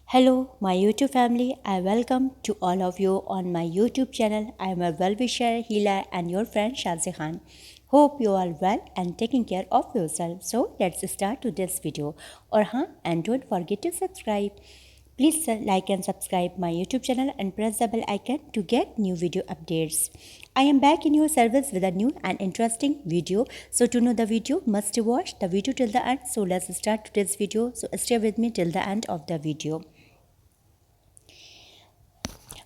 Hello, my YouTube family. I welcome to all of you on my YouTube channel. I am a well-wisher, healer, and your friend Shazi Khan. Hope you are well and taking care of yourself. So let's start today's video. And don't forget to subscribe. Please like and subscribe my YouTube channel and press the bell icon to get new video updates. I am back in your service with a new and interesting video. So to know the video, must watch the video till the end. So let's start today's video. So stay with me till the end of the video.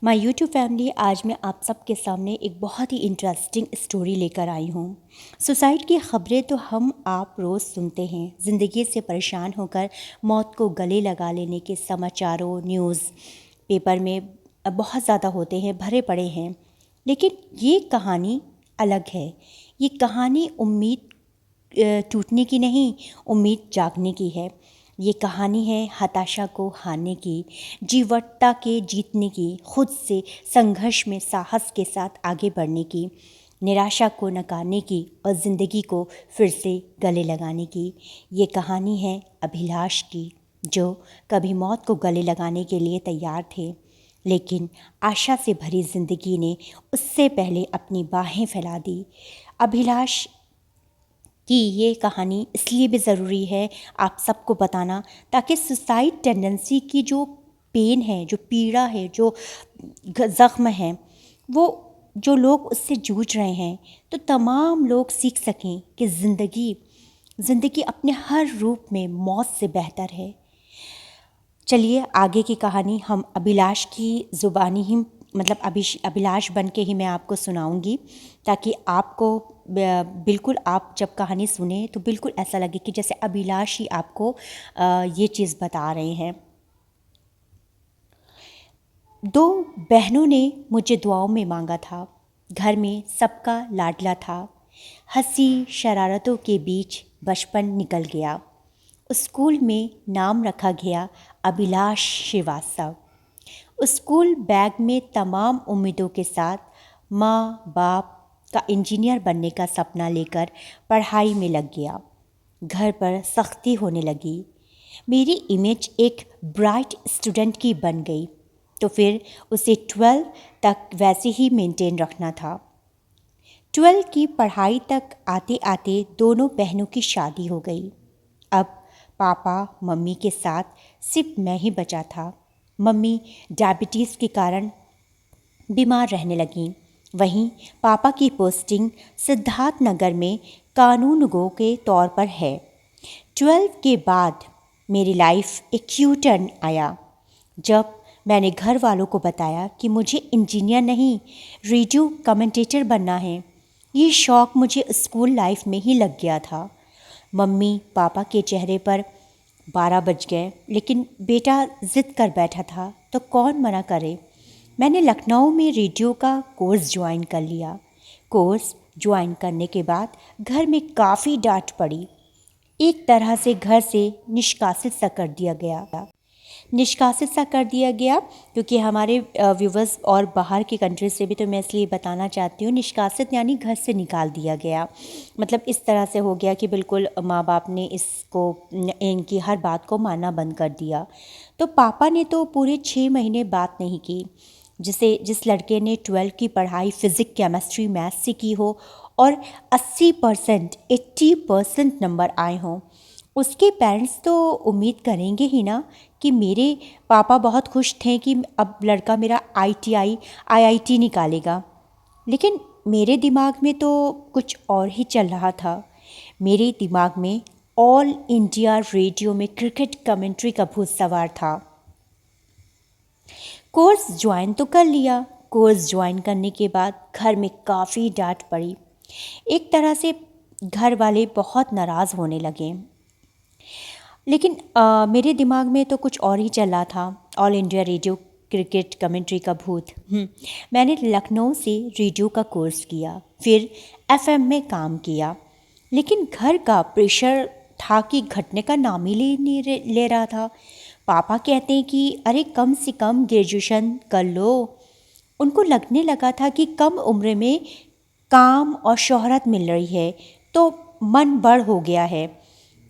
My YouTube family, आज मैं आप सबके सामने एक बहुत ही interesting story लेकर आई हूँ। Suicide की ख़बरें तो हम आप रोज़ सुनते हैं। ज़िंदगी से परेशान होकर मौत को गले लगा लेने के समाचारों न्यूज़ पेपर में बहुत ज़्यादा होते हैं, भरे पड़े हैं। लेकिन ये कहानी अलग है। ये कहानी उम्मीद टूटने की नहीं, उम्मीद जागने की है। ये कहानी है हताशा को हारने की, जीवटता के जीतने की, खुद से संघर्ष में साहस के साथ आगे बढ़ने की, निराशा को नकारने की और ज़िंदगी को फिर से गले लगाने की। ये कहानी है अभिलाष की, जो कभी मौत को गले लगाने के लिए तैयार थे, लेकिन आशा से भरी ज़िंदगी ने उससे पहले अपनी बाहें फैला दी। अभिलाष कि ये कहानी इसलिए भी ज़रूरी है आप सबको बताना, ताकि सुसाइड टेंडेंसी की जो पेन है, जो पीड़ा है, जो ज़ख्म है, वो जो लोग उससे जूझ रहे हैं, तो तमाम लोग सीख सकें कि ज़िंदगी अपने हर रूप में मौत से बेहतर है। चलिए आगे की कहानी हम अभिलाष की ज़ुबानी ही अभिलाष बन के ही मैं आपको सुनाऊंगी, ताकि आपको बिल्कुल आप जब कहानी सुने तो बिल्कुल ऐसा लगे कि जैसे अभिलाष ही आपको ये चीज़ बता रहे हैं। दो बहनों ने मुझे दुआओं में मांगा था। घर में सबका लाडला था। हंसी शरारतों के बीच बचपन निकल गया। स्कूल में नाम रखा गया अभिलाष श्रीवास्तव। स्कूल बैग में तमाम उम्मीदों के साथ माँ बाप का इंजीनियर बनने का सपना लेकर पढ़ाई में लग गया। घर पर सख्ती होने लगी। मेरी इमेज एक ब्राइट स्टूडेंट की बन गई, तो फिर उसे 12 तक वैसे ही मेंटेन रखना था। 12 की पढ़ाई तक आते आते दोनों बहनों की शादी हो गई। अब पापा मम्मी के साथ सिर्फ मैं ही बचा था। मम्मी डायबिटीज़ के कारण बीमार रहने लगीं। वहीं पापा की पोस्टिंग सिद्धार्थ नगर में कानूनगो के तौर पर है। 12 के बाद मेरी लाइफ एक यू टर्न आया, जब मैंने घर वालों को बताया कि मुझे इंजीनियर नहीं, रेडियो कमेंटेटर बनना है। ये शौक़ मुझे स्कूल लाइफ में ही लग गया था। मम्मी पापा के चेहरे पर 12 बज गए, लेकिन बेटा ज़िद कर बैठा था तो कौन मना करे। मैंने लखनऊ में रेडियो का कोर्स ज्वाइन कर लिया। कोर्स ज्वाइन करने के बाद घर में काफ़ी डांट पड़ी। एक तरह से घर से निष्कासित सा कर दिया गया, क्योंकि हमारे व्यूवर्स और बाहर की कंट्री से भी, तो मैं इसलिए बताना चाहती हूँ, निष्कासित यानी घर से निकाल दिया गया। मतलब इस तरह से हो गया कि बिल्कुल माँ बाप ने इनकी हर बात को मानना बंद कर दिया। तो पापा ने तो पूरे 6 महीने बात नहीं की। जिस लड़के ने 12 की पढ़ाई फिज़िक्स केमिस्ट्री मैथ्स से की हो और 80% नंबर आए हों, उसके पेरेंट्स तो उम्मीद करेंगे ही ना कि मेरे पापा बहुत खुश थे कि अब लड़का मेरा IIT निकालेगा। लेकिन मेरे दिमाग में तो कुछ और ही चल रहा था। मेरे दिमाग में ऑल इंडिया रेडियो में क्रिकेट कमेंट्री का भूत सवार था। कोर्स ज्वाइन तो कर लिया। कोर्स ज्वाइन करने के बाद घर में काफ़ी डांट पड़ी। एक तरह से घर वाले बहुत नाराज़ होने लगे। लेकिन मेरे दिमाग में तो कुछ और ही चल रहा था। All India radio cricket commentary का भूत। मैंने लखनऊ से रेडियो का कोर्स किया, फिर FM में काम किया। लेकिन घर का प्रेशर था कि घटने का नाम ही नहीं ले रहा था। पापा कहते हैं कि अरे कम से कम ग्रेजुएशन कर लो। उनको लगने लगा था कि कम उम्र में काम और शोहरत मिल रही है तो मन बड़ हो गया है।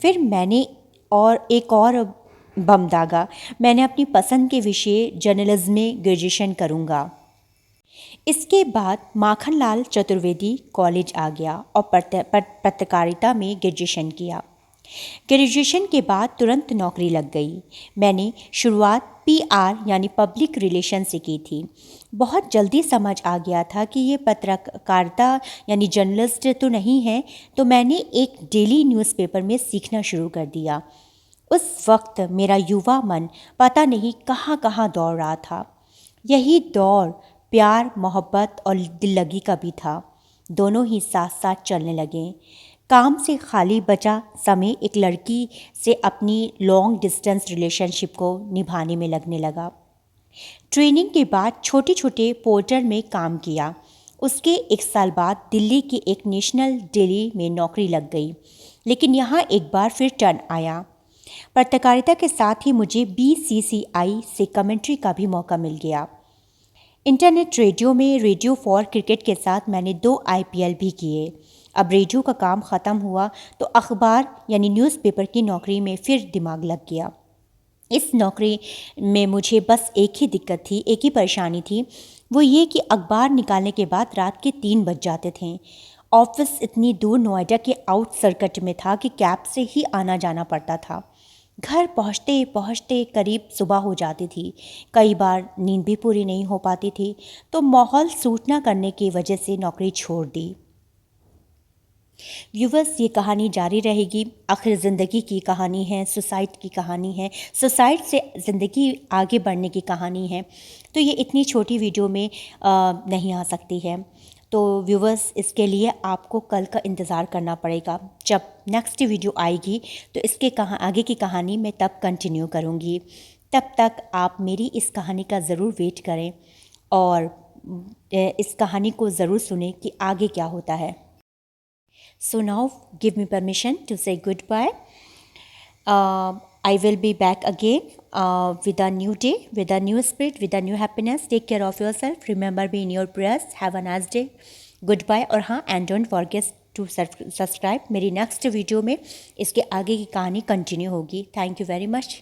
फिर मैंने एक और बम दागा, मैंने अपनी पसंद के विषय जर्नलिज्म में ग्रेजुएशन करूँगा। इसके बाद माखनलाल चतुर्वेदी कॉलेज आ गया और पत्रकारिता में ग्रेजुएशन किया। ग्रेजुएशन के बाद तुरंत नौकरी लग गई। मैंने शुरुआत पीआर यानी पब्लिक रिलेशन से की थी। बहुत जल्दी समझ आ गया था कि ये पत्रकारिता यानी जर्नलिस्ट तो नहीं है, तो मैंने एक डेली न्यूज़पेपर में सीखना शुरू कर दिया। उस वक्त मेरा युवा मन पता नहीं कहाँ कहाँ दौड़ रहा था। यही दौर प्यार, मोहब्बत और दिल लगी का भी था। दोनों ही साथ साथ चलने लगे। काम से खाली बचा समय एक लड़की से अपनी लॉन्ग डिस्टेंस रिलेशनशिप को निभाने में लगने लगा। ट्रेनिंग के बाद छोटे छोटे पोर्टल में काम किया। उसके 1 साल बाद दिल्ली के एक नेशनल डेली में नौकरी लग गई। लेकिन यहाँ एक बार फिर टर्न आया। पत्रकारिता के साथ ही मुझे बीसीसीआई से कमेंट्री का भी मौका मिल गया। इंटरनेट रेडियो में रेडियो फॉर क्रिकेट के साथ मैंने 2 आईपीएल भी किए। अब रेडियो का काम ख़त्म हुआ तो अखबार यानी न्यूज़पेपर की नौकरी में फिर दिमाग लग गया। इस नौकरी में मुझे बस एक ही दिक्कत थी, एक ही परेशानी थी, वो ये कि अखबार निकालने के बाद रात के 3 बज जाते थे। ऑफिस इतनी दूर नोएडा के आउट सर्किट में था कि कैब से ही आना जाना पड़ता था। घर पहुँचते पहुँचते करीब सुबह हो जाती थी। कई बार नींद भी पूरी नहीं हो पाती थी, तो माहौल सूट न करने की वजह से नौकरी छोड़ दी। व्यूवर्स, ये कहानी जारी रहेगी। आखिर ज़िंदगी की कहानी है, सुसाइड की कहानी है, सुसाइड से ज़िंदगी आगे बढ़ने की कहानी है, तो ये इतनी छोटी वीडियो में नहीं आ सकती है। तो व्यूवर्स, इसके लिए आपको कल का इंतज़ार करना पड़ेगा। जब नेक्स्ट वीडियो आएगी तो इसके आगे की कहानी मैं तब कंटिन्यू करूँगी। तब तक आप मेरी इस कहानी का ज़रूर वेट करें और इस कहानी को ज़रूर सुनें कि आगे क्या होता है। So now give me permission to say goodbye. I will be back again with a new day, with a new spirit, with a new happiness. Take care of yourself. Remember me in your prayers. Have a nice day. Goodbye. और हाँ, and don't forget to subscribe. मेरी next video में इसके आगे की कहानी continue होगी. Thank you very much.